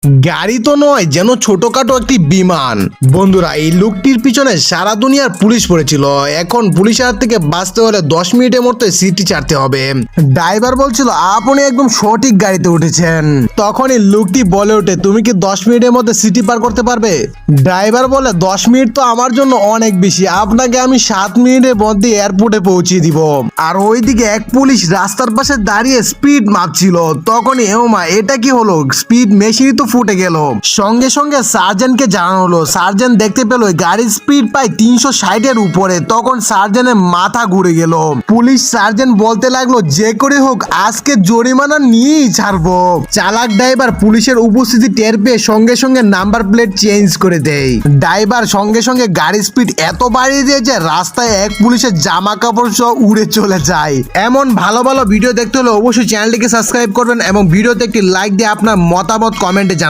গাড়ি তো নয়, যেন ছোটখাটো একটি বিমান। বন্ধুরা, এই লোকটির পিছনে সারা দুনিয়ার পুলিশ পড়েছিল। এখন পুলিশের হাত থেকে বাঁচতে হলে 10 মিনিটের মধ্যে সিটি ছাড়তে হবে। ড্রাইভার বলছিল আপনি একদম সঠিক গাড়িতে উঠেছেন। তখনই লোকটি বলে ওঠে, তুমি কি 10 মিনিটের মধ্যে সিটি পার করতে পারবে? ড্রাইভার বলে, 10 মিনিট তো আমার জন্য অনেক বেশি, আপনাকে আমি 7 মিনিটের মধ্যে এয়ারপোর্টে পৌঁছে দিব। আর ওইদিকে এক পুলিশ রাস্তার পাশে দাঁড়িয়ে স্পিড মাপছিল। তখনই ওমা, এটা কি হলো? স্পিড মেশিনই তো ফুটে গেল। সঙ্গে সঙ্গে সার্জেন্টকে জানানো হলো। সার্জেন্ট দেখতে পেল গাড়ির স্পিড প্রায় 360-এর উপরে। তখন সার্জেন্টের মাথা ঘুরে গেল। পুলিশ সার্জেন্ট বলতে লাগলো, যে করে হোক আজকে জরিমানা নিয়েই ছাড়বো। চালাক ড্রাইভার পুলিশের উপস্থিতি টের পেয়ে সঙ্গে সঙ্গে নাম্বার প্লেট চেঞ্জ করে দেয়। ড্রাইভার সঙ্গে সঙ্গে গাড়ির স্পিড এত বাড়িয়ে দিয়ে যে রাস্তায় এক পুলিশের জামা কাপড় সহ উড়ে চলে যায়। এমন ভালো ভালো ভিডিও দেখতে হলে অবশ্যই চ্যানেলটিকে সাবস্ক্রাইব করবেন এবং ভিডিওতে একটি লাইক দিয়ে আপনার মতামত কমেন্টে জানাবেন।